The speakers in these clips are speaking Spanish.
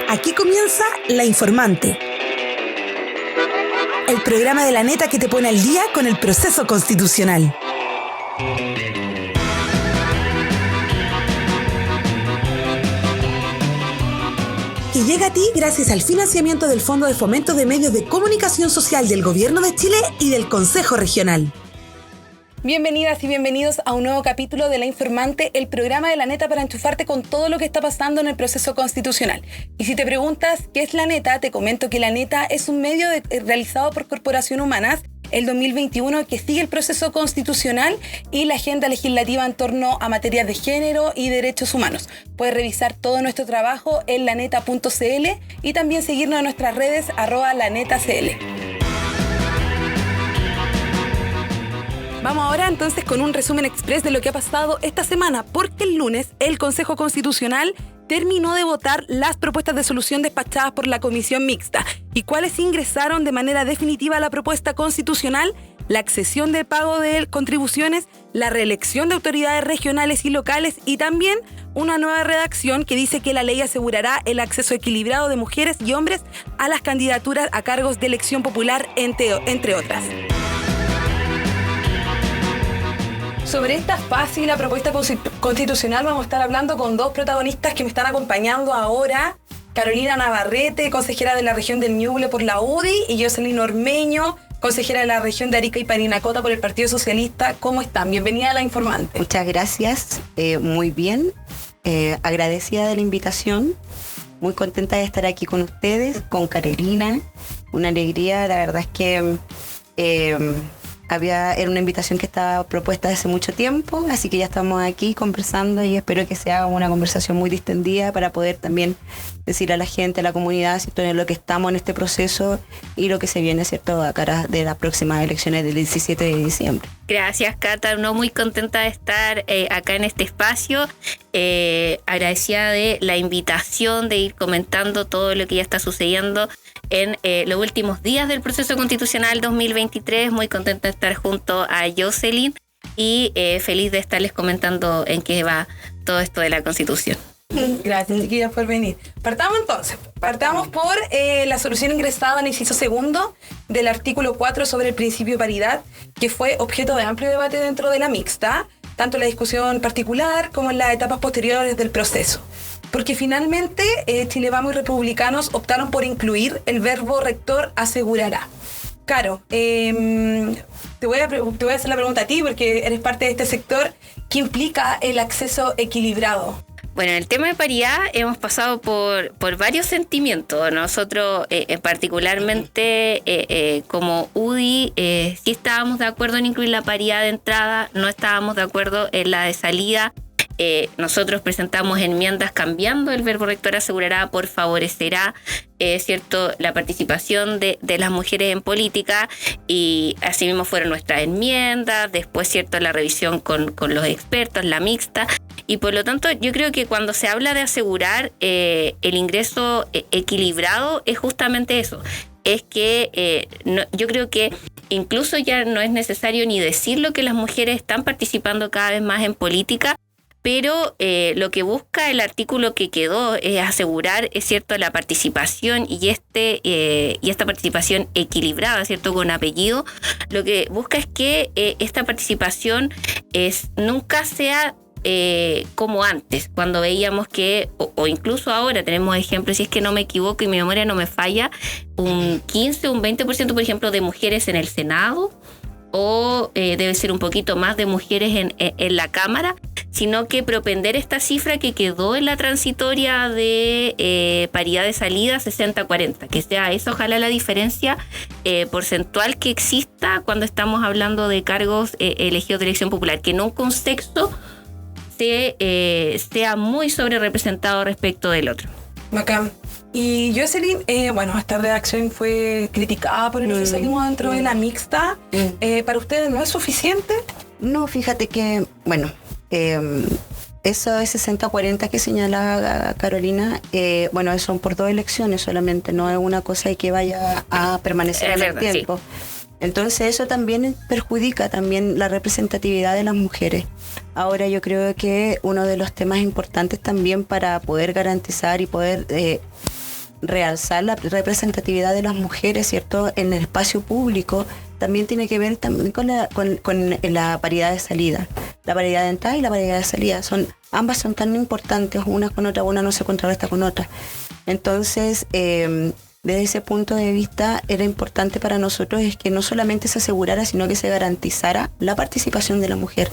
Aquí comienza La Informante, el programa de la neta que te pone al día con el proceso constitucional. Que llega a ti gracias al financiamiento del Fondo de Fomento de Medios de Comunicación Social del Gobierno de Chile y del Consejo Regional. Bienvenidas y bienvenidos a un nuevo capítulo de La Informante, el programa de la neta para enchufarte con todo lo que está pasando en el proceso constitucional. Y si te preguntas qué es la neta, te comento que la neta es un medio realizado por Corporación Humanas el 2021 que sigue el proceso constitucional y la agenda legislativa en torno a materias de género y derechos humanos. Puedes revisar todo nuestro trabajo en laneta.cl y también seguirnos en nuestras redes @lanetacl. Vamos ahora entonces con un resumen express de lo que ha pasado esta semana, porque el lunes el Consejo Constitucional terminó de votar las propuestas de solución despachadas por la Comisión Mixta y cuáles ingresaron de manera definitiva a la propuesta constitucional: la accesión del pago de contribuciones, la reelección de autoridades regionales y locales y también una nueva redacción que dice que la ley asegurará el acceso equilibrado de mujeres y hombres a las candidaturas a cargos de elección popular, entre otras. Sobre esta fase y la propuesta constitucional vamos a estar hablando con dos protagonistas que me están acompañando ahora. Carolina Navarrete, consejera de la región del Ñuble por la UDI, y Jocelyn Ormeño, consejera de la región de Arica y Parinacota por el Partido Socialista. ¿Cómo están? Bienvenida a La Informante. Muchas gracias, muy bien, agradecida de la invitación, muy contenta de estar aquí con ustedes, con Carolina, una alegría, la verdad es que era una invitación que estaba propuesta hace mucho tiempo, así que ya estamos aquí conversando y espero que sea una conversación muy distendida para poder también decir a la gente, a la comunidad, ¿cierto?, en lo que estamos en este proceso y lo que se viene, ¿cierto?, a cara de las próximas elecciones del 17 de diciembre. Gracias, Cata. Muy contenta de estar acá en este espacio. Agradecida de la invitación, de ir comentando todo lo que ya está sucediendo en los últimos días del proceso constitucional 2023. Muy contenta de estar junto a Jocelyn y feliz de estarles comentando en qué va todo esto de la Constitución. Gracias, chiquillas, por venir. Partamos por la solución ingresada en el inciso segundo del artículo 4 sobre el principio de paridad, que fue objeto de amplio debate dentro de la mixta, tanto en la discusión particular como en las etapas posteriores del proceso. Porque finalmente Chile Vamos y Republicanos optaron por incluir el verbo rector asegurará. Caro, te voy a hacer la pregunta a ti porque eres parte de este sector. ¿Qué implica el acceso equilibrado? Bueno, en el tema de paridad hemos pasado por varios sentimientos. Nosotros particularmente como UDI sí estábamos de acuerdo en incluir la paridad de entrada, no estábamos de acuerdo en la de salida. Nosotros presentamos enmiendas cambiando el verbo rector asegurará por favorecerá, ¿cierto?, la participación de las mujeres en política, y así mismo fueron nuestras enmiendas, después, ¿cierto?, la revisión con los expertos, la mixta. Y por lo tanto, yo creo que cuando se habla de asegurar el ingreso equilibrado es justamente eso. Es que yo creo que incluso ya no es necesario ni decirlo que las mujeres están participando cada vez más en política, pero lo que busca el artículo que quedó es asegurar, es cierto, la participación y esta participación equilibrada, cierto, con apellido. Lo que busca es que esta participación nunca sea como antes, cuando veíamos que, o incluso ahora tenemos ejemplos, si es que no me equivoco y mi memoria no me falla, un 15 o un 20%, por ejemplo, de mujeres en el Senado, o debe ser un poquito más de mujeres en la Cámara, sino que propender esta cifra que quedó en la transitoria de paridad de salida 60-40, que sea eso, ojalá la diferencia porcentual que exista cuando estamos hablando de cargos elegidos de elección popular, que en un contexto sea muy sobre representado respecto del otro. Bacán. Y Jocelyn, esta redacción fue criticada por el oficialismo dentro de la mixta. ¿Para ustedes no es suficiente? No, fíjate que, eso de 60-40 que señalaba Carolina, son por 2 elecciones solamente, no es una cosa que vaya a permanecer en el tiempo. Sí. Entonces eso también perjudica también la representatividad de las mujeres. Ahora yo creo que uno de los temas importantes también para poder garantizar y poder realzar la representatividad de las mujeres, ¿cierto?, en el espacio público, también tiene que ver también con la paridad de salida. La paridad de entrada y la paridad de salida. Ambas son tan importantes, una con otra, una no se contrarresta con otra. Entonces, desde ese punto de vista, era importante para nosotros es que no solamente se asegurara, sino que se garantizara la participación de la mujer,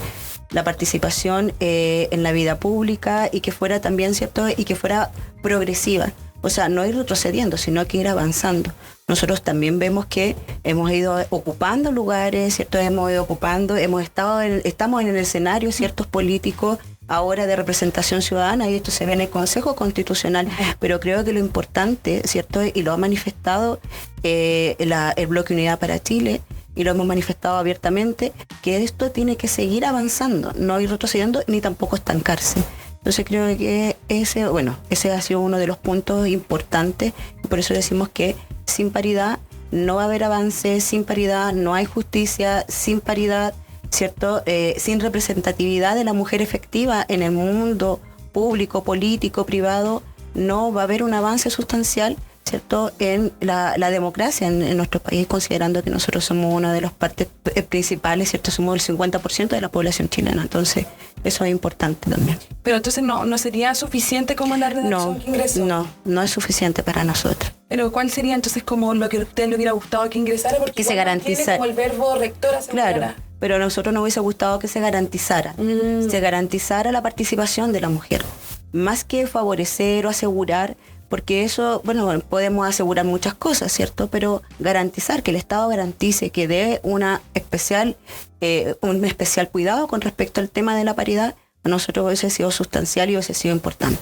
la participación en la vida pública y que fuera también, ¿cierto?, y que fuera progresiva. O sea, no ir retrocediendo, sino que ir avanzando. Nosotros también vemos que hemos ido ocupando lugares, ¿cierto? Estamos en el escenario, ciertos políticos ahora de representación ciudadana, y esto se ve en el Consejo Constitucional, pero creo que lo importante, ¿cierto?, y lo ha manifestado el Bloque Unidad para Chile, y lo hemos manifestado abiertamente, que esto tiene que seguir avanzando, no ir retrocediendo ni tampoco estancarse. Entonces creo que ese ha sido uno de los puntos importantes, y por eso decimos que sin paridad no va a haber avance, sin paridad no hay justicia, sin paridad, ¿cierto?, sin representatividad de la mujer efectiva en el mundo público, político, privado, no va a haber un avance sustancial, ¿cierto?, en la democracia en nuestro país, considerando que nosotros somos una de las partes principales, ¿cierto?, somos el 50% de la población chilena. Entonces, eso es importante también. Pero entonces no sería suficiente como la redacción que ingresó. No es suficiente para nosotros. Pero ¿cuál sería entonces como lo que a usted le hubiera gustado que ingresara? Porque que se garantizara. Como el verbo rector asegurara. Claro, pero a nosotros nos hubiese gustado que se garantizara. Se garantizara la participación de la mujer. Más que favorecer o asegurar, porque eso, podemos asegurar muchas cosas, ¿cierto? Pero garantizar, que el Estado garantice, que dé un especial cuidado con respecto al tema de la paridad, a nosotros hubiese sido sustancial y hubiese sido importante.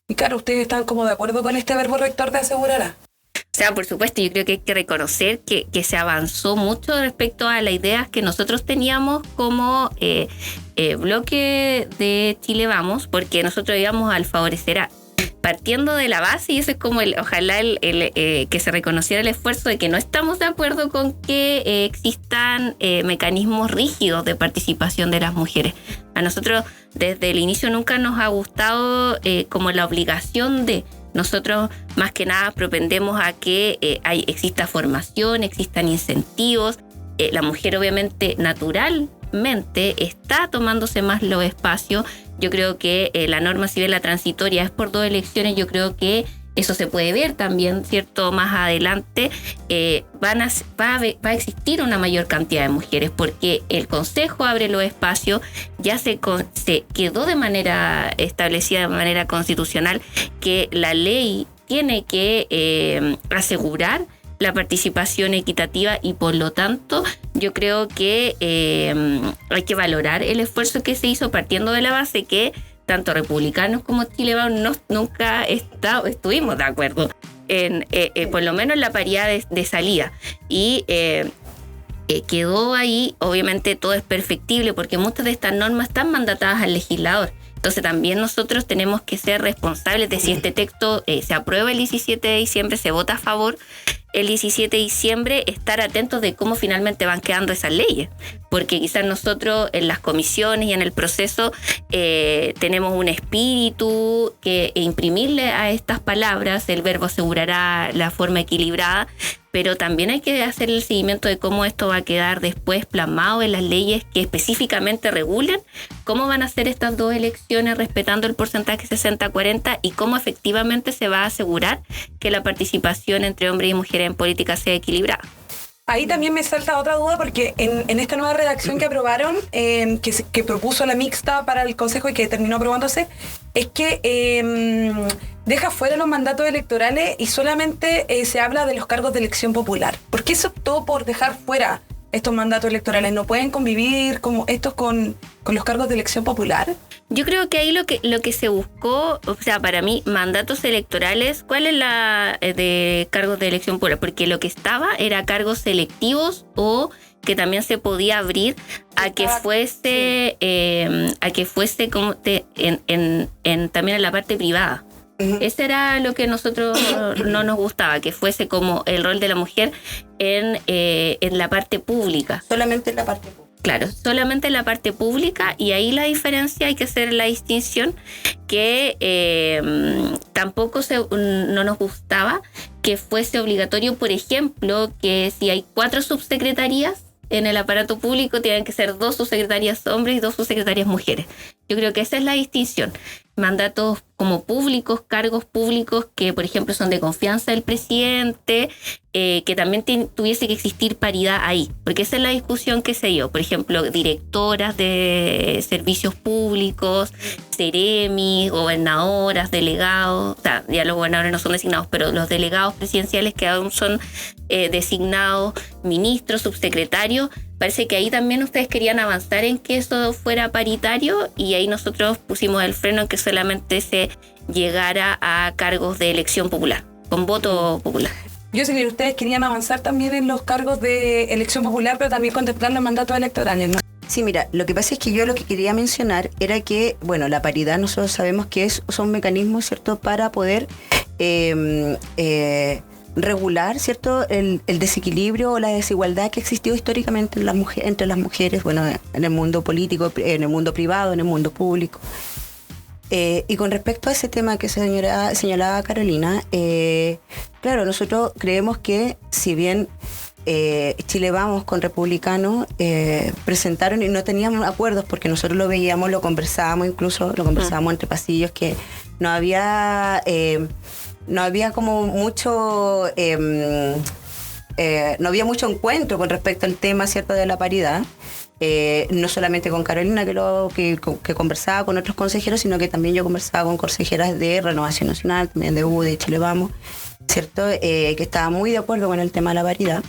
Y claro, ¿ustedes están como de acuerdo con este verbo rector de asegurará? O sea, por supuesto, yo creo que hay que reconocer que se avanzó mucho respecto a las ideas que nosotros teníamos como bloque de Chile Vamos, porque nosotros íbamos al favorecer partiendo de la base, y eso es como ojalá que se reconociera el esfuerzo de que no estamos de acuerdo con que existan mecanismos rígidos de participación de las mujeres. A nosotros desde el inicio nunca nos ha gustado como la obligación de... Nosotros más que nada propendemos a que exista formación, existan incentivos. La mujer obviamente naturalmente está tomándose más los espacios. Yo creo que la norma civil, la transitoria, es por 2 elecciones. Yo creo que eso se puede ver también, ¿cierto? Más adelante va a existir una mayor cantidad de mujeres porque el Consejo abre los espacios, ya se quedó de manera establecida, de manera constitucional, que la ley tiene que asegurar la participación equitativa y por lo tanto yo creo que hay que valorar el esfuerzo que se hizo partiendo de la base que tanto republicanos como Chile Vamos nunca estuvimos de acuerdo en por lo menos la paridad de salida y quedó ahí. Obviamente todo es perfectible porque muchas de estas normas están mandatadas al legislador. Entonces también nosotros tenemos que ser responsables de si este texto se aprueba el 17 de diciembre, se vota a favor el 17 de diciembre, estar atentos de cómo finalmente van quedando esas leyes. Porque quizás nosotros en las comisiones y en el proceso tenemos un espíritu que imprimirle a estas palabras, el verbo asegurará, la forma equilibrada, pero también hay que hacer el seguimiento de cómo esto va a quedar después plasmado en las leyes que específicamente regulen cómo van a ser estas 2 elecciones respetando el porcentaje 60-40 y cómo efectivamente se va a asegurar que la participación entre hombres y mujeres en política sea equilibrada. Ahí también me salta otra duda porque en esta nueva redacción que aprobaron, que propuso la mixta para el Consejo y que terminó aprobándose, es que deja fuera los mandatos electorales y solamente se habla de los cargos de elección popular. ¿Por qué se optó por dejar fuera estos mandatos electorales? ¿No pueden convivir como estos con los cargos de elección popular? Yo creo que ahí lo que se buscó, o sea, para mí, mandatos electorales, ¿cuál es la de cargos de elección popular? Porque lo que estaba era cargos selectivos o que también se podía abrir a que fuese, como también en la parte privada. Ese era lo que nosotros no nos gustaba, que fuese como el rol de la mujer en la parte pública. Solamente en la parte pública. Claro, solamente en la parte pública, y ahí la diferencia, hay que hacer la distinción que tampoco no nos gustaba que fuese obligatorio, por ejemplo, que si hay 4 subsecretarías en el aparato público, tienen que ser 2 subsecretarias hombres y 2 subsecretarias mujeres. Yo creo que esa es la distinción. Mandatos como públicos, cargos públicos que, por ejemplo, son de confianza del presidente, que también tuviese que existir paridad ahí, porque esa es la discusión que se dio. Por ejemplo, directoras de servicios públicos, seremis, gobernadoras, delegados, o sea, ya los gobernadores no son designados, pero los delegados presidenciales que aún son designados, ministros, subsecretarios. Parece que ahí también ustedes querían avanzar en que eso fuera paritario, y ahí nosotros pusimos el freno en que solamente se llegara a cargos de elección popular, con voto popular. Yo sé que ustedes querían avanzar también en los cargos de elección popular, pero también contemplar los mandatos electorales, ¿no? Sí, mira, lo que pasa es que yo lo que quería mencionar era que, bueno, la paridad nosotros sabemos que son mecanismos, ¿cierto?, para poder regular, ¿cierto?, el desequilibrio o la desigualdad que ha existido históricamente entre las mujeres, bueno, en el mundo político, en el mundo privado, en el mundo público. Y con respecto a ese tema que señalaba Carolina, claro, nosotros creemos que si bien Chile Vamos con Republicanos presentaron y no teníamos acuerdos, porque nosotros lo veíamos, lo conversábamos entre pasillos, que no había como mucho no había mucho encuentro con respecto al tema, ¿cierto?, de la paridad. No solamente con Carolina que conversaba con otros consejeros, sino que también yo conversaba con consejeras de Renovación Nacional, también de UDI, Chile Vamos, ¿cierto?, que estaba muy de acuerdo con el tema de la paridad.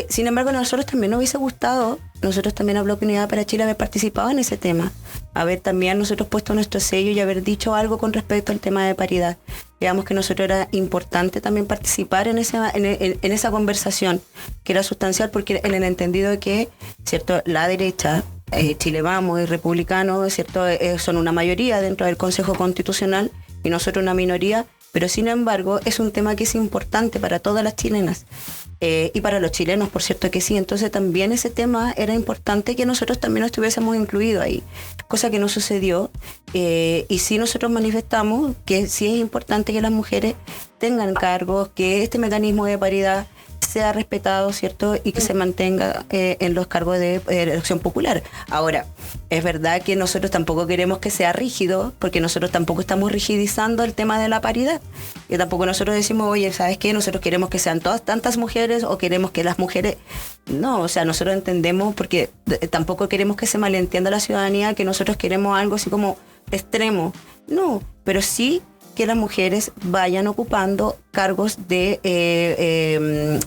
Sin embargo, a nosotros también nos hubiese gustado, nosotros también a Bloque Unidad para Chile, haber participado en ese tema, haber también nosotros puesto nuestro sello y haber dicho algo con respecto al tema de paridad. Digamos que nosotros era importante también participar en esa conversación, que era sustancial, porque en el entendido de que, ¿cierto?, la derecha, Chile Vamos y Republicanos, ¿cierto?, son una mayoría dentro del Consejo Constitucional y nosotros una minoría, pero sin embargo es un tema que es importante para todas las chilenas. Y para los chilenos, por cierto que sí. Entonces también ese tema era importante que nosotros también nos estuviésemos incluidos ahí, cosa que no sucedió. Y sí nosotros manifestamos que sí es importante que las mujeres tengan cargos, que este mecanismo de paridad sea respetado, ¿cierto?, y que se mantenga en los cargos de elección popular. Ahora, es verdad que nosotros tampoco queremos que sea rígido, porque nosotros tampoco estamos rigidizando el tema de la paridad. Y tampoco nosotros decimos, oye, ¿sabes qué? Nosotros queremos que sean todas tantas mujeres, o queremos que las mujeres... No, o sea, nosotros entendemos, porque tampoco queremos que se malentienda la ciudadanía, que nosotros queremos algo así como extremo. No, pero sí que las mujeres vayan ocupando cargos de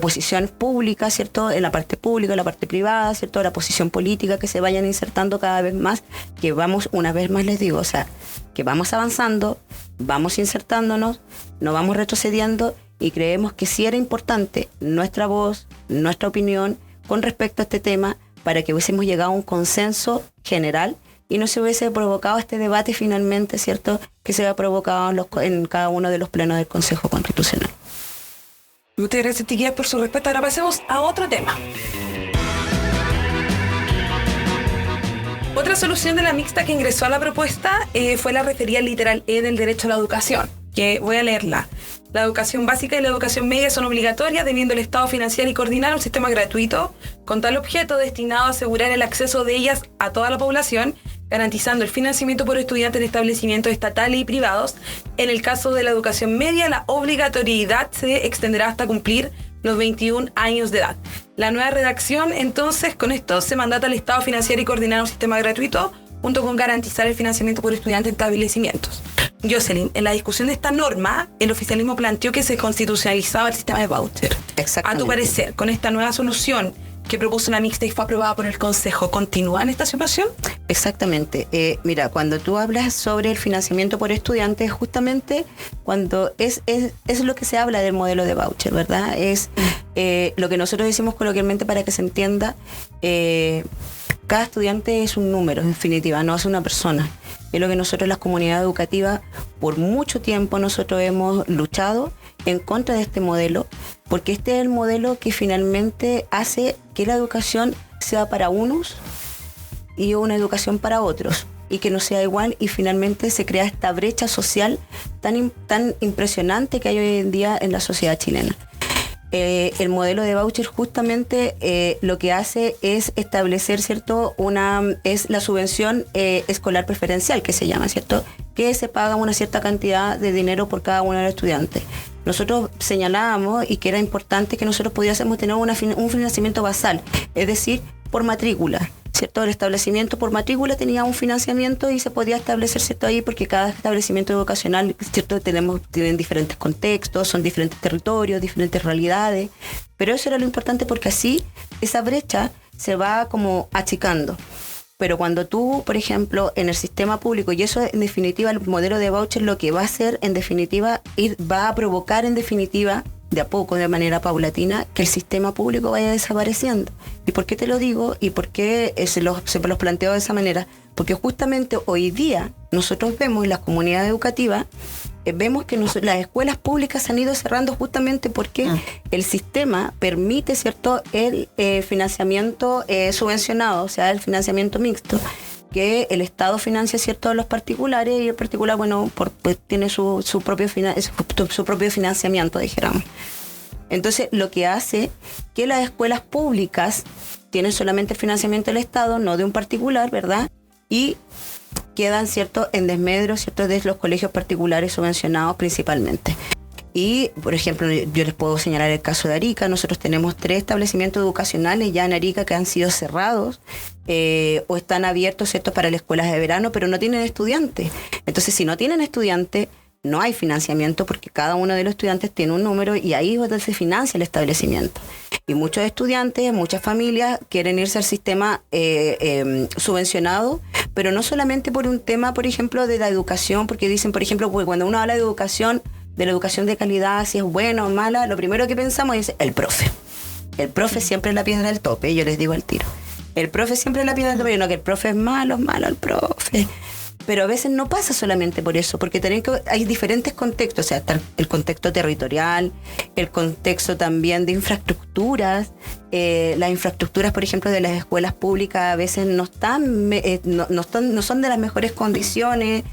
posición pública, ¿cierto?, en la parte pública, en la parte privada, ¿cierto?, la posición política, que se vayan insertando cada vez más, que vamos, una vez más les digo, o sea, que vamos avanzando, vamos insertándonos, no vamos retrocediendo, y creemos que sí era importante nuestra voz, nuestra opinión con respecto a este tema, para que hubiésemos llegado a un consenso general y no se hubiese provocado este debate finalmente, ¿cierto?, que se había provocado en cada uno de los plenos del Consejo Constitucional. Muchas gracias, chiquillas, por su respuesta. Ahora pasemos a otro tema. Otra solución de la mixta que ingresó a la propuesta fue la referida al literal E del derecho a la educación, que voy a leerla. La educación básica y la educación media son obligatorias, debiendo el Estado financiar y coordinar un sistema gratuito con tal objeto destinado a asegurar el acceso de ellas a toda la población, garantizando el financiamiento por estudiantes de establecimientos estatales y privados. En el caso de la educación media, la obligatoriedad se extenderá hasta cumplir los 21 años de edad. La nueva redacción, entonces, con esto se mandata al Estado financiar y coordinar un sistema gratuito, junto con garantizar el financiamiento por estudiantes en establecimientos. Jocelyn, en la discusión de esta norma, el oficialismo planteó que se constitucionalizaba el sistema de voucher. Exactamente. A tu parecer, con esta nueva solución que propuso la mixta y fue aprobada por el Consejo, ¿continúa en esta situación? Exactamente. Mira, cuando tú hablas sobre el financiamiento por estudiantes, justamente cuando es lo que se habla del modelo de voucher, ¿verdad? Es lo que nosotros decimos coloquialmente, para que se entienda. Cada estudiante es un número, en definitiva, no es una persona. Es lo que nosotros, las comunidades educativas, por mucho tiempo nosotros hemos luchado en contra de este modelo, porque este es el modelo que finalmente hace que la educación sea para unos y una educación para otros, y que no sea igual, y finalmente se crea esta brecha social tan impresionante que hay hoy en día en la sociedad chilena. El modelo de voucher justamente lo que hace es establecer, ¿cierto? Es la subvención escolar preferencial, que se llama, ¿cierto? Que se paga una cierta cantidad de dinero por cada uno de los estudiantes. Nosotros señalábamos y que era importante que nosotros pudiésemos tener un financiamiento basal, es decir, por matrícula, ¿cierto? El establecimiento por matrícula tenía un financiamiento y se podía establecer, ¿cierto? Ahí, porque cada establecimiento educacional, ¿cierto? Tienen diferentes contextos, son diferentes territorios, diferentes realidades, pero eso era lo importante porque así esa brecha se va como achicando. Pero cuando tú, por ejemplo, en el sistema público, y eso en definitiva el modelo de voucher lo que va a hacer en definitiva, va a provocar en definitiva, de a poco, de manera paulatina, que el sistema público vaya desapareciendo. ¿Y por qué te lo digo? ¿Y por qué se los planteo de esa manera? Porque justamente hoy día nosotros vemos en las comunidades educativas, vemos que las escuelas públicas se han ido cerrando justamente porque el sistema permite, ¿cierto?, el financiamiento subvencionado, o sea, el financiamiento mixto, que el Estado financia, ¿cierto?, a los particulares, y el particular, bueno, pues tiene su propio financiamiento, dijéramos. Entonces, lo que hace que las escuelas públicas tienen solamente el financiamiento del Estado, no de un particular, ¿verdad? Y quedan, ¿cierto?, en desmedro, ¿cierto?, de los colegios particulares subvencionados principalmente. Y, por ejemplo, yo les puedo señalar el caso de Arica. Nosotros tenemos 3 establecimientos educacionales ya en Arica que han sido cerrados o están abiertos, ¿cierto?, para las escuelas de verano, pero no tienen estudiantes. Entonces, si no tienen estudiantes, no hay financiamiento porque cada uno de los estudiantes tiene un número y ahí es donde se financia el establecimiento. Y muchos estudiantes, muchas familias quieren irse al sistema subvencionado, pero no solamente por un tema, por ejemplo, de la educación, porque dicen, por ejemplo, pues cuando uno habla de educación de calidad, si es buena o mala, lo primero que pensamos es el profe. El profe siempre es la piedra del tope, yo les digo al tiro. El profe siempre es la piedra del tope, no que el profe es malo el profe. Pero a veces no pasa solamente por eso, porque hay diferentes contextos, o sea, está el contexto territorial, el contexto también de infraestructuras. Las infraestructuras, por ejemplo, de las escuelas públicas a veces no son de las mejores condiciones,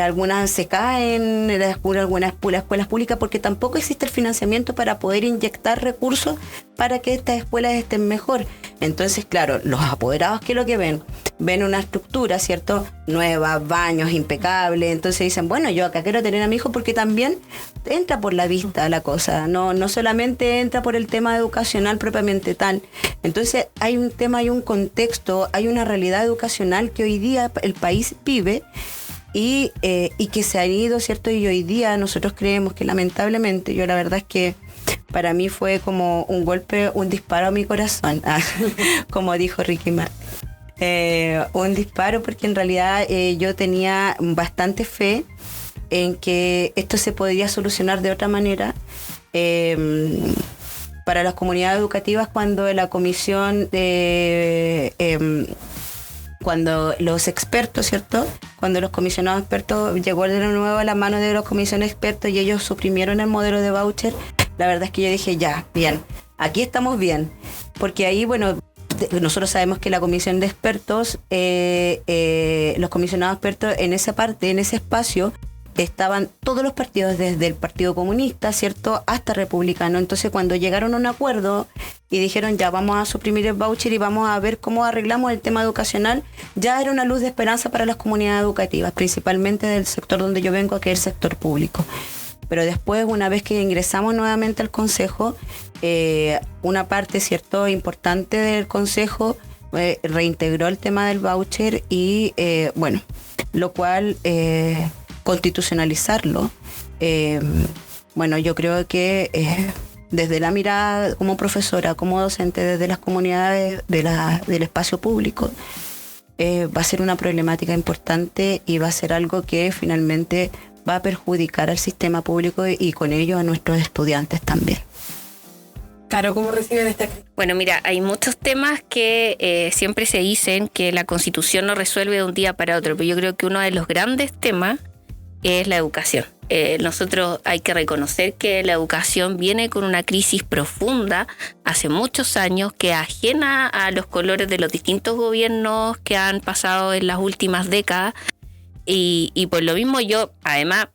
algunas se caen, algunas escuelas públicas, porque tampoco existe el financiamiento para poder inyectar recursos para que estas escuelas estén mejor. Entonces, claro, los apoderados, ¿qué es lo que ven? Ven una estructura, ¿cierto?, nueva, baños impecables, entonces dicen, bueno, yo acá quiero tener a mi hijo, porque también entra por la vista la cosa, no solamente entra por el tema educacional propiamente tal. Entonces hay un tema, hay un contexto, hay una realidad educacional que hoy día el país vive y que se ha ido, ¿cierto? Y hoy día nosotros creemos que lamentablemente, yo la verdad es que para mí fue como un golpe, un disparo a mi corazón, como dijo Ricky Martin. Un disparo, porque en realidad yo tenía bastante fe en que esto se podría solucionar de otra manera para las comunidades educativas, cuando la comisión cuando los expertos, ¿cierto?, cuando los comisionados expertos llegó de nuevo a la mano de los comisiones expertos y ellos suprimieron el modelo de voucher, la verdad es que yo dije, ya, bien, aquí estamos bien, porque ahí, bueno, nosotros sabemos que la comisión de expertos, los comisionados expertos en esa parte, en ese espacio, estaban todos los partidos, desde el Partido Comunista, ¿cierto?, hasta Republicano. Entonces, cuando llegaron a un acuerdo y dijeron, ya, vamos a suprimir el voucher y vamos a ver cómo arreglamos el tema educacional, ya era una luz de esperanza para las comunidades educativas, principalmente del sector donde yo vengo, que es el sector público. Pero después, una vez que ingresamos nuevamente al Consejo, una parte, ¿cierto?, importante del Consejo reintegró el tema del voucher y, bueno, lo cual, constitucionalizarlo, bueno, yo creo que desde la mirada como profesora, como docente, desde las comunidades del espacio público, va a ser una problemática importante y va a ser algo que finalmente va a perjudicar al sistema público y con ello a nuestros estudiantes también. Claro, ¿cómo reciben esta crítica? Bueno, mira, hay muchos temas que siempre se dicen que la Constitución no resuelve de un día para otro, pero yo creo que uno de los grandes temas es la educación. nosotros hay que reconocer que la educación viene con una crisis profunda hace muchos años, que ajena a los colores de los distintos gobiernos que han pasado en las últimas décadas. Y por lo mismo yo, además,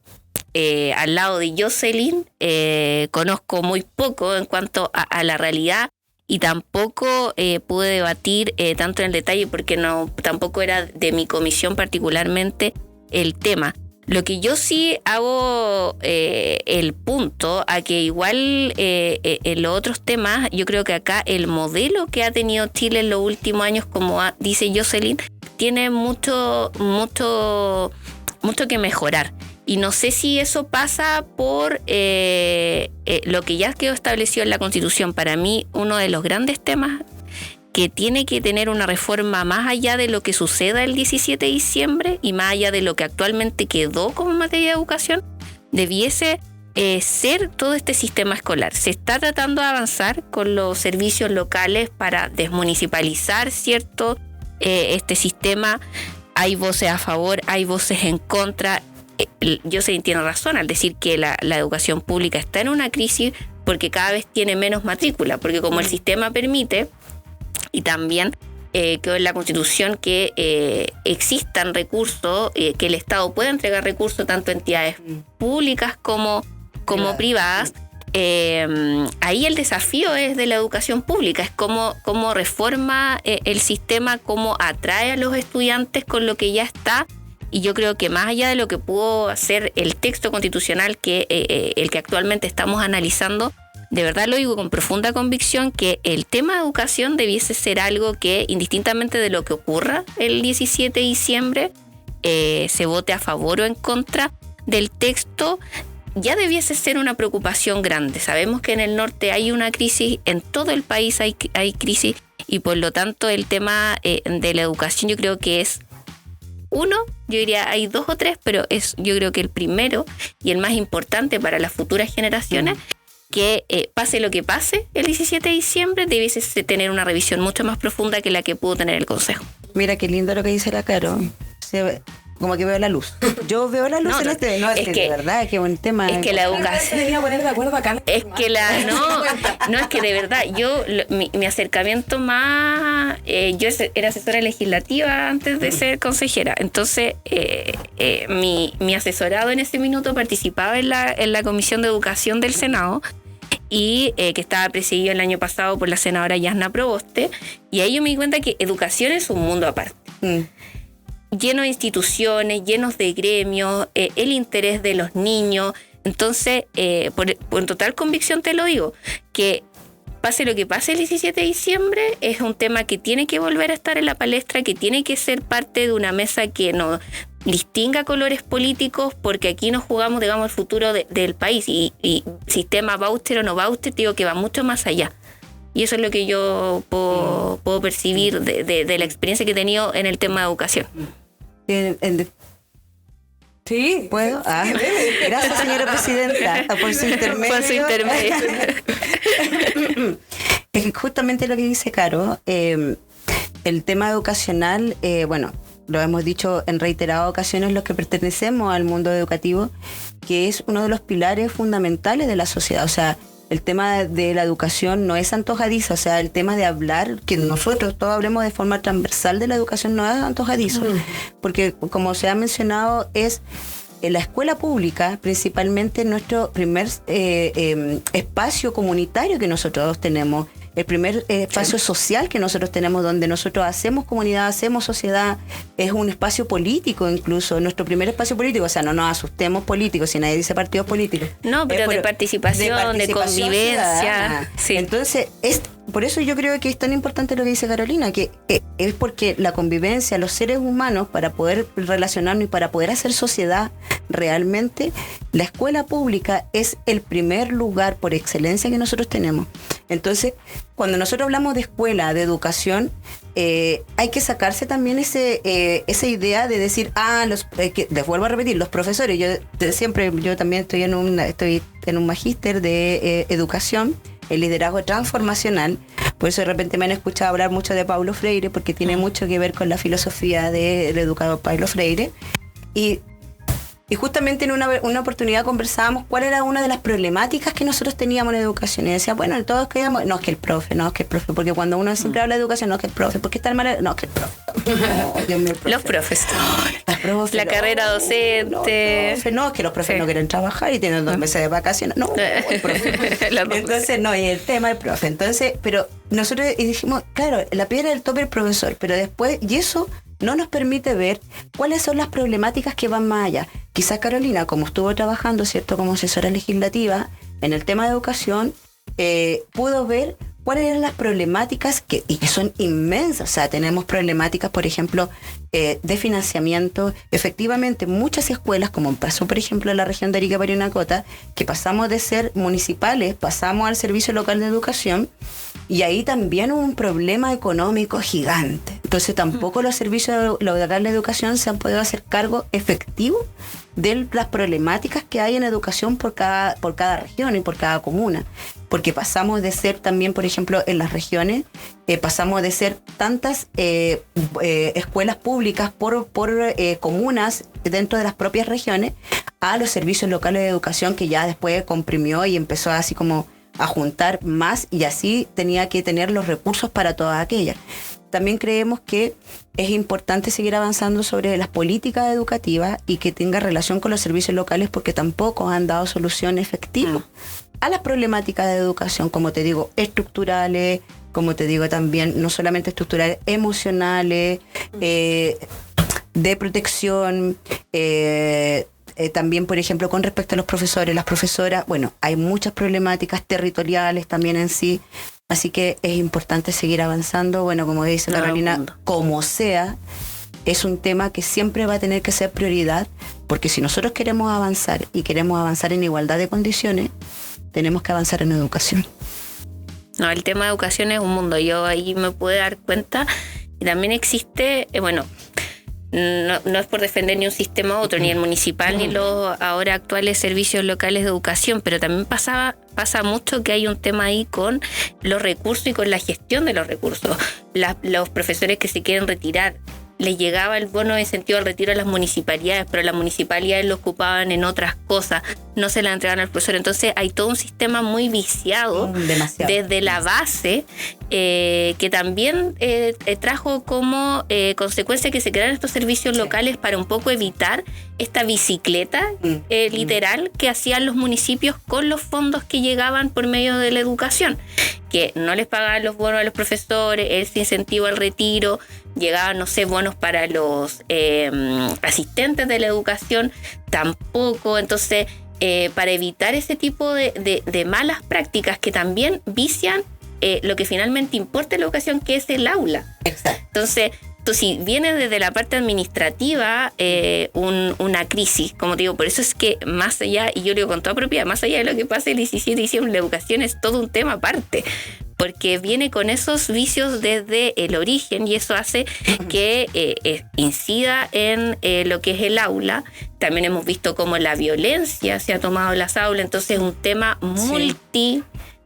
al lado de Jocelyn, conozco muy poco en cuanto a la realidad, y tampoco pude debatir tanto en el detalle porque tampoco era de mi comisión particularmente el tema. Lo que yo sí hago el punto a que igual en los otros temas, yo creo que acá el modelo que ha tenido Chile en los últimos años, como dice Jocelyn, tiene mucho que mejorar. Y no sé si eso pasa por lo que ya quedó establecido en la Constitución. Para mí, uno de los grandes temas que tiene que tener una reforma más allá de lo que suceda el 17 de diciembre y más allá de lo que actualmente quedó como materia de educación, debiese ser todo este sistema escolar. Se está tratando de avanzar con los servicios locales para desmunicipalizar, ¿cierto? Este sistema. Hay voces a favor, hay voces en contra. Jocelyn tiene razón al decir que la educación pública está en una crisis porque cada vez tiene menos matrícula, porque como el sistema permite, y también quedó en la Constitución que existan recursos, que el Estado pueda entregar recursos tanto a entidades públicas como privadas. Ahí el desafío es de la educación pública, es cómo reforma el sistema, cómo atrae a los estudiantes con lo que ya está. Y yo creo que más allá de lo que pudo hacer el texto constitucional, el que actualmente estamos analizando, de verdad lo digo con profunda convicción, que el tema de educación debiese ser algo que, indistintamente de lo que ocurra el 17 de diciembre, se vote a favor o en contra del texto, ya debiese ser una preocupación grande. Sabemos que en el norte hay una crisis, en todo el país hay crisis, y por lo tanto el tema de la educación yo creo que es uno, yo diría hay dos o tres, pero yo creo que el primero y el más importante para las futuras generaciones, que pase lo que pase el 17 de diciembre, debiese tener una revisión mucho más profunda que la que pudo tener el Consejo. Mira qué lindo lo que dice la Caro. Como que veo la luz. Yo veo la luz en este. No, es que de verdad que es un tema. Es que la educación. Tenía que poner de acuerdo acá. Es que no, es que de verdad, mi acercamiento más. Yo era asesora legislativa antes de ser consejera. Entonces, mi asesorado en ese minuto participaba en la Comisión de Educación del Senado. Y que estaba presidido el año pasado por la senadora Yasna Proboste. Y ahí yo me di cuenta que educación es un mundo aparte. Lleno de instituciones, llenos de gremios, el interés de los niños. Entonces, por total convicción te lo digo, que pase lo que pase el 17 de diciembre, es un tema que tiene que volver a estar en la palestra, que tiene que ser parte de una mesa que no distinga colores políticos, porque aquí nos jugamos, digamos, el futuro del país. Y sistema voucher o no voucher, digo que va mucho más allá. Y eso es lo que yo puedo percibir de la experiencia que he tenido en el tema de educación. Sí. ¿Puedo? Gracias, señora presidenta, por su intermedio. Por su intermedio. Es justamente lo que dice Caro. El tema educacional, bueno, lo hemos dicho en reiteradas ocasiones los que pertenecemos al mundo educativo, que es uno de los pilares fundamentales de la sociedad. O sea, el tema de la educación no es antojadizo, o sea, el tema de hablar, que nosotros todos hablemos de forma transversal de la educación, no es antojadizo, porque como se ha mencionado, es la escuela pública principalmente nuestro primer espacio comunitario que nosotros tenemos, el primer espacio social que nosotros tenemos, donde nosotros hacemos comunidad, hacemos sociedad, es un espacio político incluso, nuestro primer espacio político. O sea, no nos asustemos políticos, si nadie dice partidos políticos. No, pero de participación, de convivencia. Sí. Entonces, por eso yo creo que es tan importante lo que dice Carolina, que es porque la convivencia, los seres humanos, para poder relacionarnos y para poder hacer sociedad realmente, la escuela pública es el primer lugar por excelencia que nosotros tenemos. Entonces, cuando nosotros hablamos de escuela, de educación, hay que sacarse también esa idea de decir, les vuelvo a repetir, los profesores, yo también estoy en un magíster de educación, el liderazgo transformacional, por eso de repente me han escuchado hablar mucho de Paulo Freire, porque tiene mucho que ver con la filosofía del educador Paulo Freire, y Y justamente en una oportunidad conversábamos cuál era una de las problemáticas que nosotros teníamos en educación. Y decía, bueno, todos queríamos, no es que el profe, porque cuando uno siempre habla de educación, no es que el profe, porque está el mal, no es que el profe. Los profes. Las profes, la carrera docente. Es que los profes no quieren trabajar y tienen 2 meses de vacaciones. No, el profe. Entonces, no, y el tema del profe. Entonces, pero nosotros dijimos, claro, la piedra del tope el profesor, pero después, y eso no nos permite ver cuáles son las problemáticas que van más allá. Quizás Carolina, como estuvo trabajando, ¿cierto?, como asesora legislativa en el tema de educación, pudo ver cuáles eran las problemáticas y que son inmensas. O sea, tenemos problemáticas, por ejemplo, de financiamiento. Efectivamente, muchas escuelas, como pasó, por ejemplo, en la región de Arica, Parinacota, que pasamos de ser municipales, pasamos al Servicio Local de Educación, y ahí también hubo un problema económico gigante. Entonces tampoco los servicios locales de educación se han podido hacer cargo efectivo de las problemáticas que hay en educación por cada región y por cada comuna. Porque pasamos de ser también, por ejemplo, en las regiones, pasamos de ser tantas escuelas públicas por comunas dentro de las propias regiones a los servicios locales de educación, que ya después comprimió y empezó así como a juntar más, y así tenía que tener los recursos para todas aquellas. También creemos que es importante seguir avanzando sobre las políticas educativas y que tenga relación con los servicios locales, porque tampoco han dado solución efectiva a las problemáticas de educación, como te digo, estructurales, como te digo también, no solamente estructurales, emocionales, de protección, también, por ejemplo, con respecto a los profesores, las profesoras, bueno, hay muchas problemáticas territoriales también en sí, así que es importante seguir avanzando. Bueno, como dice Carolina, como sea, es un tema que siempre va a tener que ser prioridad, porque si nosotros queremos avanzar y queremos avanzar en igualdad de condiciones, tenemos que avanzar en educación. No, el tema de educación es un mundo. Yo ahí me pude dar cuenta, y también existe, no es por defender ni un sistema u otro, ni el municipal, ni los ahora actuales servicios locales de educación, pero también pasa mucho que hay un tema ahí con los recursos y con la gestión de los recursos. Los profesores que se quieren retirar, les llegaba el bono de incentivo al retiro a las municipalidades, pero las municipalidades lo ocupaban en otras cosas, no se la entregaban al profesor. Entonces hay todo un sistema muy viciado desde la base, que también trajo como consecuencia que se crearan estos servicios locales para un poco evitar esta bicicleta literal que hacían los municipios con los fondos que llegaban por medio de la educación, que no les pagaban los bonos a los profesores, ese incentivo al retiro, llegaban, no sé, bonos para los asistentes de la educación, tampoco. Entonces, para evitar ese tipo de malas prácticas que también vician lo que finalmente importa en la educación, que es el aula. Exacto. Entonces, si viene desde la parte administrativa una crisis, como te digo, por eso es que más allá, y yo lo digo con toda propiedad, más allá de lo que pasa el 17 de diciembre, la educación es todo un tema aparte, porque viene con esos vicios desde el origen, y eso hace que incida en lo que es el aula. También hemos visto cómo la violencia se ha tomado las aulas, entonces es un tema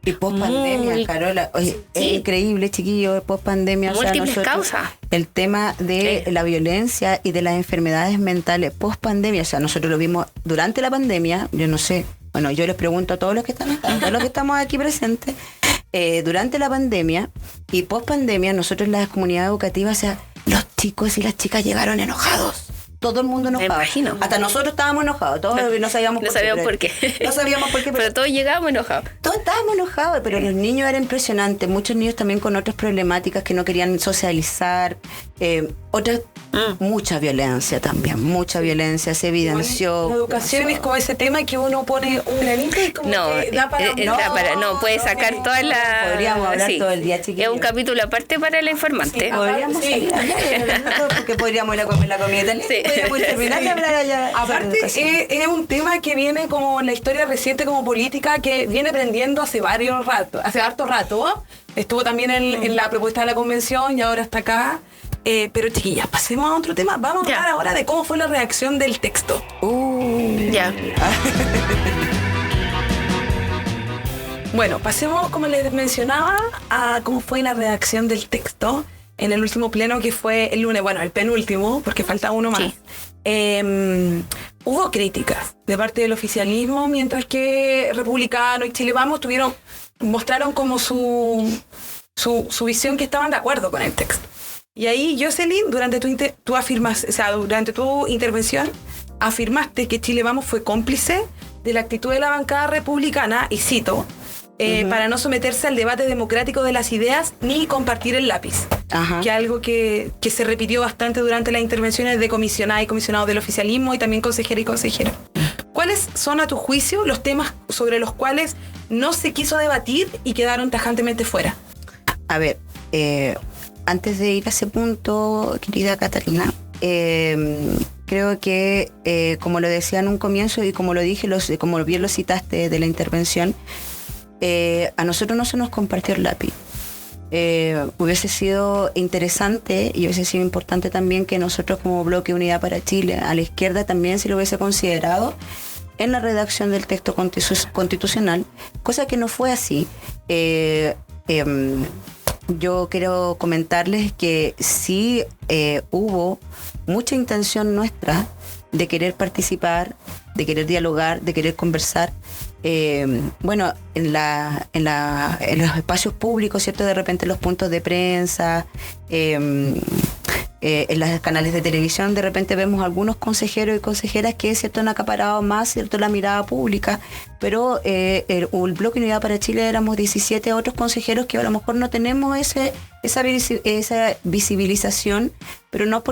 y post-pandemia, Carola, oye, es increíble, chiquillos, post-pandemia. Múltiples causas. El tema de la violencia y de las enfermedades mentales post-pandemia, o sea, nosotros lo vimos durante la pandemia, yo no sé, bueno, yo les pregunto a todos los que están acá, a todos los que estamos aquí presentes, durante la pandemia y post-pandemia, nosotros en las comunidades educativas, o sea, los chicos y las chicas llegaron enojados. Todo el mundo enojado. Me imagino. Hasta nosotros estábamos enojados. Todos no sabíamos por qué. No sabíamos por qué. Pero todos llegábamos enojados. Todos estábamos enojados, pero los niños eran impresionantes. Muchos niños también con otras problemáticas que no querían socializar. Mucha violencia también. Mucha violencia se evidenció. Bueno, la educación es como ese tema que uno pone un granito y como que da para... No, puede sacar toda la... Podríamos hablar todo el día, chiquillos. Es un capítulo aparte para la informante. Sí, podríamos seguir porque podríamos ir a comer la comida italiana. Sí. Podríamos terminar de hablar allá. Aparte, es un tema que viene como en la historia reciente como política, que viene prendiendo hace harto rato. Estuvo también en la propuesta de la convención y ahora está acá. Pero chiquillas, pasemos a otro tema. Vamos a hablar ahora de cómo fue la reacción del texto. Ya. Bueno, pasemos, como les mencionaba, a cómo fue la redacción del texto en el último pleno, que fue el lunes, bueno, el penúltimo, porque falta uno más. Sí. hubo críticas de parte del oficialismo, mientras que Republicano y Chile Vamos mostraron como su visión, que estaban de acuerdo con el texto. Y ahí, Jocelyn, durante tu intervención, afirmaste que Chile Vamos fue cómplice de la actitud de la bancada republicana, y cito, para no someterse al debate democrático de las ideas ni compartir el lápiz. Ajá. Que algo que se repitió bastante durante las intervenciones de comisionadas y comisionados del oficialismo, y también consejeras y consejeros. ¿Cuáles son, a tu juicio, los temas sobre los cuales no se quiso debatir y quedaron tajantemente fuera? A ver, antes de ir a ese punto, querida Catalina, creo que, como lo decía en un comienzo y como lo dije, como bien lo citaste de la intervención, a nosotros no se nos compartió el lápiz. Hubiese sido interesante y hubiese sido importante también que nosotros, como Bloque Unidad para Chile, a la izquierda también se lo hubiese considerado en la redacción del texto constitucional, cosa que no fue así. Yo quiero comentarles que sí hubo mucha intención nuestra de querer participar, de querer dialogar, de querer conversar. Bueno, en los espacios públicos, ¿cierto? De repente los puntos de prensa, en los canales de televisión, de repente vemos algunos consejeros y consejeras que, ¿cierto?, han acaparado más, ¿cierto?, la mirada pública, pero el Bloque Unidad para Chile éramos 17 otros consejeros que a lo mejor no tenemos esa visibilización, pero no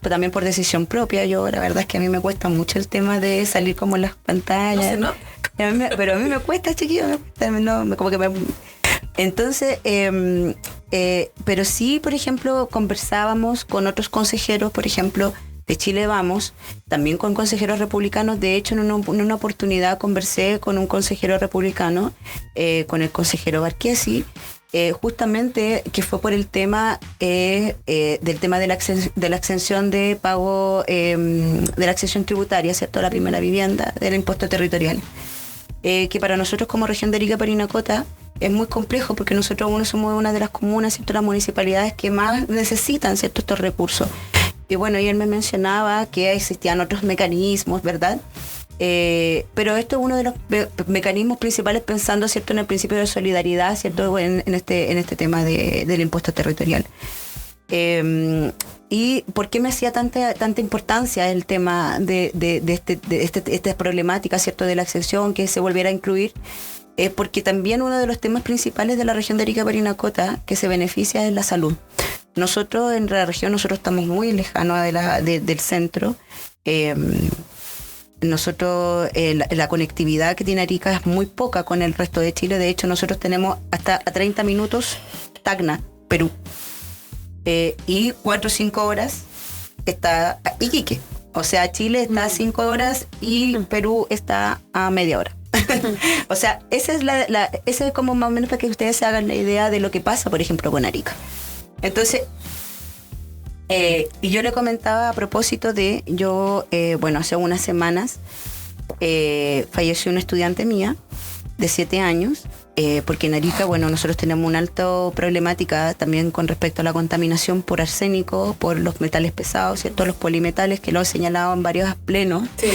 también por decisión propia. Yo, la verdad es que a mí me cuesta mucho el tema de salir como en las pantallas. No. Pero a mí me cuesta, chiquillo, Entonces, pero sí, por ejemplo, conversábamos con otros consejeros, por ejemplo, de Chile Vamos, también con consejeros republicanos. De hecho, en una oportunidad conversé con un consejero republicano, con el consejero Barquesi, justamente que fue por el tema del tema de la exención de pago, de la exención tributaria, ¿cierto?, a la primera vivienda, del impuesto territorial. Que para nosotros como región de Arica Parinacota es muy complejo, porque nosotros somos una de las comunas, ¿cierto?, las municipalidades que más necesitan, ¿cierto?, estos recursos. Y bueno, y él me mencionaba que existían otros mecanismos, ¿verdad? Pero esto es uno de los mecanismos principales, pensando, ¿cierto?, en el principio de solidaridad, ¿cierto?, en este tema del impuesto territorial. ¿Y por qué me hacía tanta importancia el tema de esta problemática, ¿cierto?, de la exención, que se volviera a incluir? Porque también uno de los temas principales de la región de Arica Parinacota que se beneficia es la salud. Nosotros en la región estamos muy lejanos del centro. Nosotros la conectividad que tiene Arica es muy poca con el resto de Chile. De hecho, nosotros tenemos hasta a 30 minutos Tacna, Perú. Y 4 o 5 horas está Iquique. O sea, Chile está a 5 horas y Perú está a media hora. O sea, esa es como más o menos para que ustedes se hagan la idea de lo que pasa, por ejemplo, con Arica. Entonces, y yo le comentaba a propósito de, hace unas semanas falleció una estudiante mía de 7 años, porque en Arica, nosotros tenemos una alta problemática también con respecto a la contaminación por arsénico, por los metales pesados, ¿cierto?, los polimetales, que lo he señalado en varios plenos. Sí.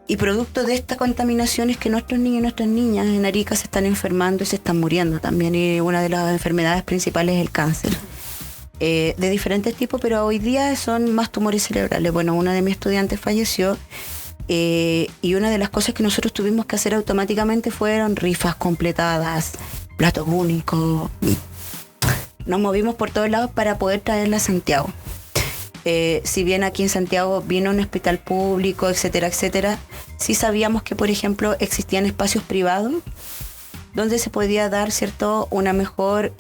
Y producto de esta contaminación es que nuestros niños y nuestras niñas en Arica se están enfermando y se están muriendo también. Y una de las enfermedades principales es el cáncer. De diferentes tipos, pero hoy día son más tumores cerebrales. Bueno, una de mis estudiantes falleció y una de las cosas que nosotros tuvimos que hacer automáticamente fueron rifas completadas, platos únicos. Nos movimos por todos lados para poder traerla a Santiago. Si bien aquí en Santiago vino un hospital público, etcétera, etcétera, sí sabíamos que, por ejemplo, existían espacios privados donde se podía dar, ¿cierto?, una mejor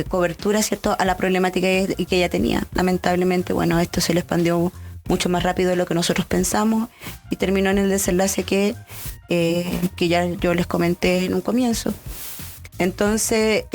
cobertura, ¿cierto?, a la problemática que ella tenía. Lamentablemente, esto se le expandió mucho más rápido de lo que nosotros pensamos y terminó en el desenlace que ya yo les comenté en un comienzo. Entonces,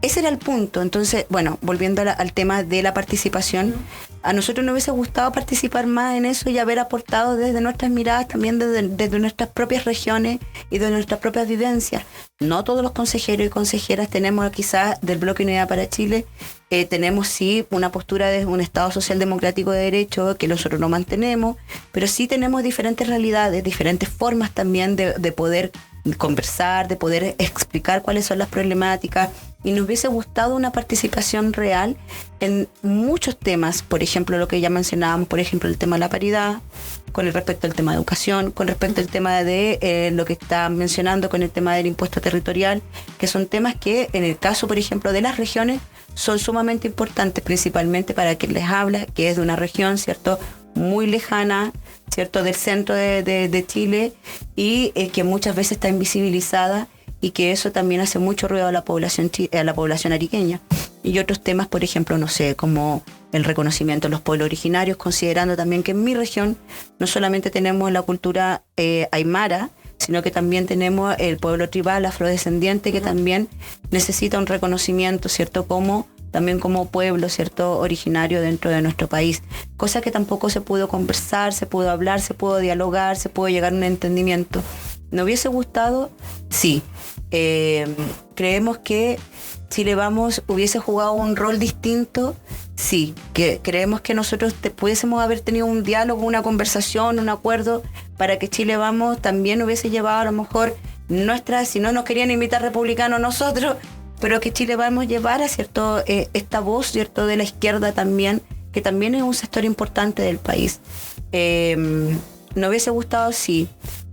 ese era el punto. Entonces, volviendo al tema de la participación, a nosotros nos hubiese gustado participar más en eso y haber aportado desde nuestras miradas, también desde nuestras propias regiones y de nuestras propias vivencias. No todos los consejeros y consejeras tenemos, quizás del Bloque Unidad para Chile, tenemos sí una postura de un Estado social democrático de derecho que nosotros no mantenemos, pero sí tenemos diferentes realidades, diferentes formas también de poder conversar, de poder explicar cuáles son las problemáticas, y nos hubiese gustado una participación real en muchos temas, por ejemplo lo que ya mencionábamos, por ejemplo el tema de la paridad, con respecto al tema de educación, con respecto al tema de lo que está mencionando con el tema del impuesto territorial, que son temas que en el caso, por ejemplo, de las regiones son sumamente importantes, principalmente para quien les habla, que es de una región, ¿cierto?, muy lejana, ¿cierto?, del centro de Chile, y que muchas veces está invisibilizada, y que eso también hace mucho ruido a la población ariqueña. Y otros temas, por ejemplo, no sé, como el reconocimiento de los pueblos originarios, considerando también que en mi región no solamente tenemos la cultura aymara, sino que también tenemos el pueblo tribal afrodescendiente, que también necesita un reconocimiento, ¿cierto?, también como pueblo, ¿cierto?, originario dentro de nuestro país. Cosa que tampoco se pudo conversar, se pudo hablar, se pudo dialogar, se pudo llegar a un entendimiento. ¿Nos hubiese gustado? Sí. Creemos que Chile Vamos hubiese jugado un rol distinto. Sí. Que creemos que nosotros pudiésemos haber tenido un diálogo, una conversación, un acuerdo, para que Chile Vamos también hubiese llevado a lo mejor si no nos querían invitar republicanos nosotros, pero que Chile Vamos llevara, ¿cierto?, esta voz, ¿cierto?, de la izquierda también, que también es un sector importante del país. ¿Nos hubiese gustado? Sí.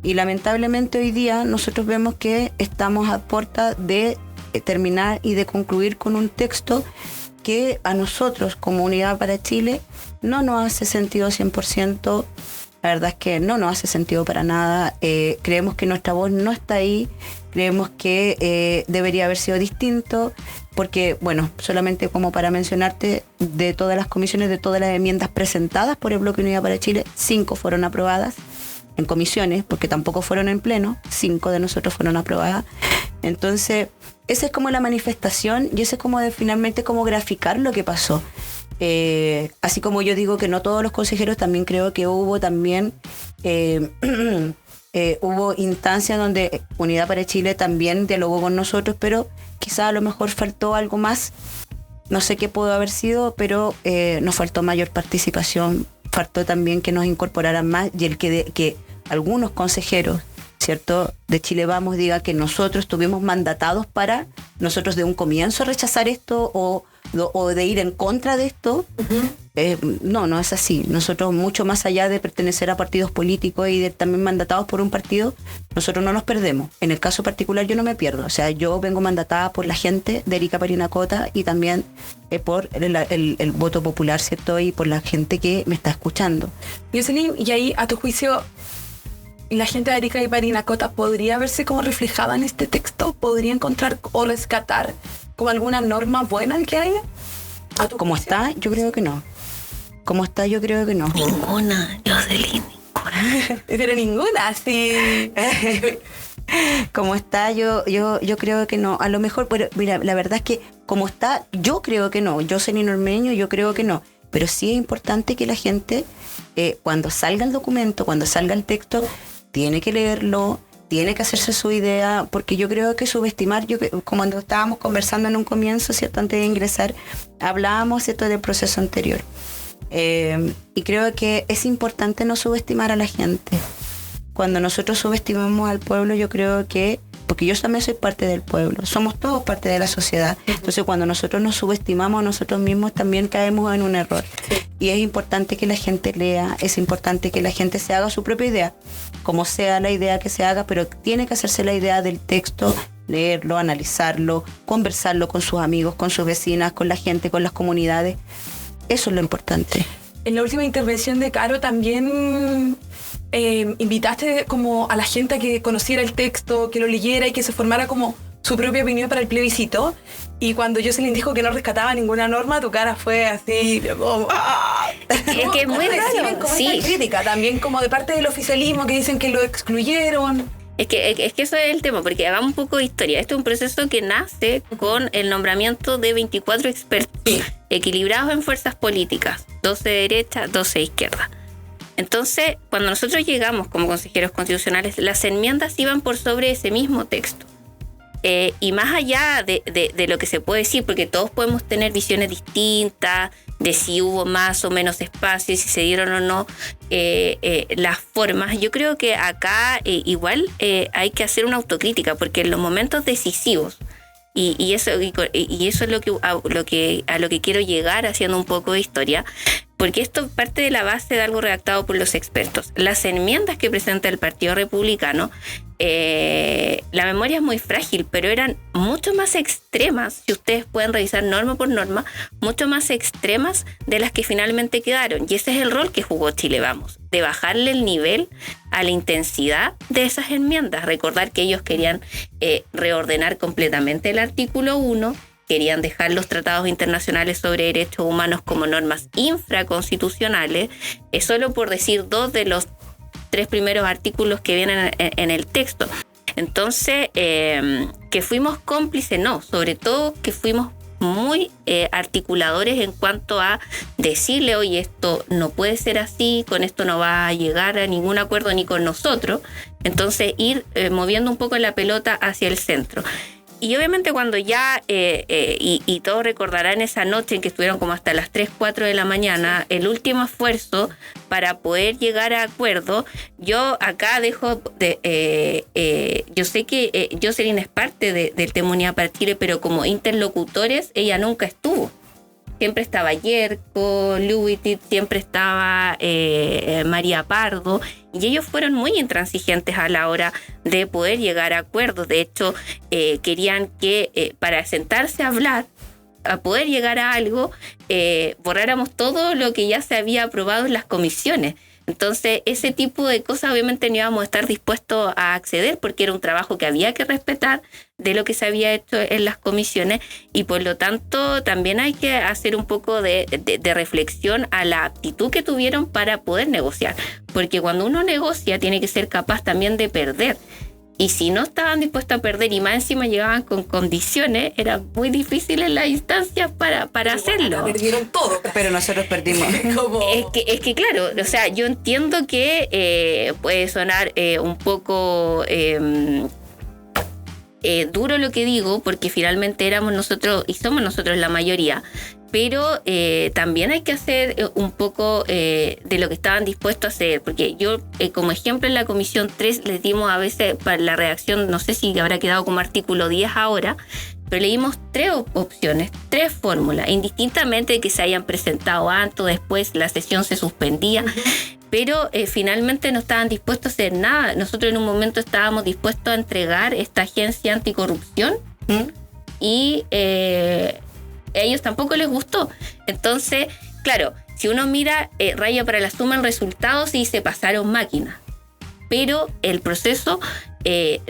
Y lamentablemente hoy día nosotros vemos que estamos a puerta de terminar y de concluir con un texto que a nosotros, como Unidad para Chile, no nos hace sentido 100%. La verdad es que no nos hace sentido para nada. Creemos que nuestra voz no está ahí. Creemos que debería haber sido distinto, porque, bueno, solamente como para mencionarte, de todas las comisiones, de todas las enmiendas presentadas por el Bloque Unidad para Chile, 5 fueron aprobadas en comisiones, porque tampoco fueron en pleno. 5 de nosotros fueron aprobadas. Entonces, esa es como la manifestación, y ese es como finalmente como graficar lo que pasó. Así como yo digo que no todos los consejeros, también creo que hubo también hubo instancias donde Unidad para Chile también dialogó con nosotros, pero quizá a lo mejor faltó algo más. No sé qué pudo haber sido, pero nos faltó mayor participación, faltó también que nos incorporaran más, y el que algunos consejeros, ¿cierto?, de Chile Vamos diga que nosotros estuvimos mandatados para nosotros de un comienzo rechazar esto o de ir en contra de esto. No es así. Nosotros, mucho más allá de pertenecer a partidos políticos y de también mandatados por un partido, nosotros no nos perdemos. En el caso particular yo no me pierdo. O sea, yo vengo mandatada por la gente de Arica Parinacota, y también por el voto popular, ¿cierto?, y por la gente que me está escuchando. Jocelyn, y ahí, a tu juicio, la gente de Arica y Parinacota podría verse como reflejada en este texto, podría encontrar o rescatar como alguna norma buena que haya. ¿Cómo está? Yo creo que no. ¿Cómo está? Yo creo que no. Ninguna, Jocelyn, ninguna. Pero ninguna, sí. Como está, yo creo que no. A lo mejor, pero mira, la verdad es que como está, yo creo que no. Jocelyn Ormeño, yo creo que no. Pero sí es importante que la gente, cuando salga el documento, cuando salga el texto, tiene que leerlo, tiene que hacerse su idea, porque yo creo que subestimar, como cuando estábamos conversando en un comienzo, ¿cierto?, antes de ingresar, hablábamos, ¿cierto?, del proceso anterior. Y creo que es importante no subestimar a la gente. Cuando nosotros subestimamos al pueblo, yo creo que, porque yo también soy parte del pueblo, somos todos parte de la sociedad, entonces cuando nosotros nos subestimamos a nosotros mismos también caemos en un error. Y es importante que la gente lea, es importante que la gente se haga su propia idea, como sea la idea que se haga, pero tiene que hacerse la idea del texto, leerlo, analizarlo, conversarlo con sus amigos, con sus vecinas, con la gente, con las comunidades. Eso es lo importante. En la última intervención de Caro también invitaste como a la gente a que conociera el texto, que lo leyera y que se formara como su propia opinión para el plebiscito. Y cuando Jocelyn dijo que no rescataba ninguna norma, tu cara fue así como... Es que es muy raro. Como sí. esta crítica también como de parte del oficialismo, que dicen que lo excluyeron. Es que eso es el tema, porque hagamos un poco de historia. Este es un proceso que nace con el nombramiento de 24 expertos, equilibrados en fuerzas políticas, 12 de derecha, 12 de izquierda. Entonces, cuando nosotros llegamos como consejeros constitucionales, las enmiendas iban por sobre ese mismo texto. Y más allá de lo que se puede decir, porque todos podemos tener visiones distintas de si hubo más o menos espacio, si se dieron o no las formas, yo creo que acá igual hay que hacer una autocrítica, porque en los momentos decisivos, y eso es lo que quiero llegar haciendo un poco de historia, porque esto parte de la base de algo redactado por los expertos. Las enmiendas que presenta el Partido Republicano, la memoria es muy frágil, pero eran mucho más extremas, si ustedes pueden revisar norma por norma, mucho más extremas de las que finalmente quedaron. Y ese es el rol que jugó Chile Vamos, de bajarle el nivel a la intensidad de esas enmiendas. Recordar que ellos querían reordenar completamente el artículo 1, querían dejar los tratados internacionales sobre derechos humanos como normas infraconstitucionales, solo por decir 2 de los 3 primeros artículos que vienen en el texto. Entonces, que fuimos cómplices, no, sobre todo que fuimos muy articuladores en cuanto a decirle, oye, esto no puede ser así, con esto no va a llegar a ningún acuerdo ni con nosotros. Entonces, ir moviendo un poco la pelota hacia el centro. Y obviamente cuando ya, y todos recordarán esa noche en que estuvieron como hasta las 3, 4 de la mañana, el último esfuerzo para poder llegar a acuerdo, yo acá dejo, yo sé que Jocelyn es parte del tema Unidad para Chile, pero como interlocutores ella nunca estuvo. Siempre estaba Yerko, Luitit, siempre estaba María Pardo, y ellos fueron muy intransigentes a la hora de poder llegar a acuerdos. De hecho, querían que para sentarse a hablar, a poder llegar a algo, borráramos todo lo que ya se había aprobado en las comisiones. Entonces, ese tipo de cosas obviamente no íbamos a estar dispuestos a acceder, porque era un trabajo que había que respetar de lo que se había hecho en las comisiones, y por lo tanto también hay que hacer un poco de reflexión a la actitud que tuvieron para poder negociar, porque cuando uno negocia tiene que ser capaz también de perder. Y si no estaban dispuestos a perder y más encima llegaban con condiciones, era muy difícil en las instancias para hacerlo. Perdieron todo. Pero nosotros perdimos. Es que claro, o sea, yo entiendo que puede sonar un poco duro lo que digo, porque finalmente éramos nosotros y somos nosotros la mayoría. Pero también hay que hacer un poco de lo que estaban dispuestos a hacer, porque yo, como ejemplo, en la Comisión 3 les dimos a veces para la redacción, no sé si habrá quedado como artículo 10 ahora, pero le dimos 3 opciones, 3 fórmulas, indistintamente de que se hayan presentado antes o después, la sesión se suspendía, pero finalmente no estaban dispuestos a hacer nada. Nosotros en un momento estábamos dispuestos a entregar esta agencia anticorrupción y... a ellos tampoco les gustó. Entonces, claro, si uno mira raya para la suma en resultados y se pasaron máquinas, pero el proceso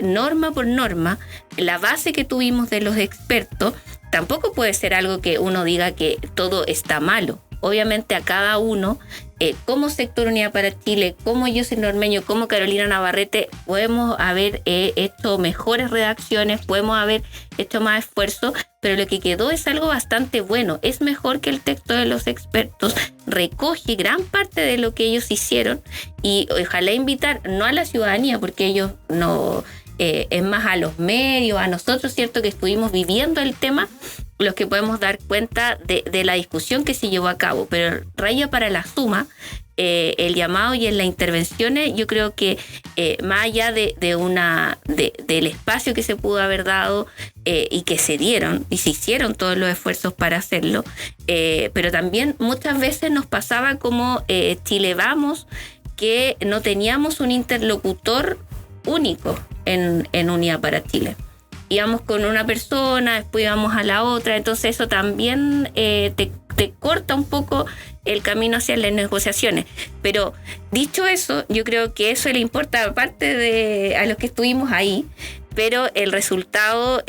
norma por norma, la base que tuvimos de los expertos, tampoco puede ser algo que uno diga que todo está malo. Obviamente a cada uno, como Sector Unidad para Chile, como Jocelyn Ormeño, como Carolina Navarrete, podemos haber hecho mejores redacciones, podemos haber hecho más esfuerzo, pero lo que quedó es algo bastante bueno. Es mejor que el texto de los expertos, recoge gran parte de lo que ellos hicieron, y ojalá invitar, no a la ciudadanía, porque ellos no... es más a los medios, a nosotros, ¿cierto?, que estuvimos viviendo el tema, los que podemos dar cuenta de la discusión que se llevó a cabo. Pero raya para la suma, el llamado y en las intervenciones, yo creo que más allá del espacio que se pudo haber dado y que se dieron y se hicieron todos los esfuerzos para hacerlo, pero también muchas veces nos pasaba como Chile Vamos, que no teníamos un interlocutor único en Unidad para Chile. Íbamos con una persona, después íbamos a la otra, entonces eso también te corta un poco el camino hacia las negociaciones. Pero dicho eso, yo creo que eso le importa aparte de a los que estuvimos ahí, pero el resultado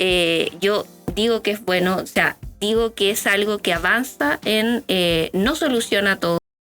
yo digo que es bueno, o sea, digo que es algo que avanza no soluciona todo,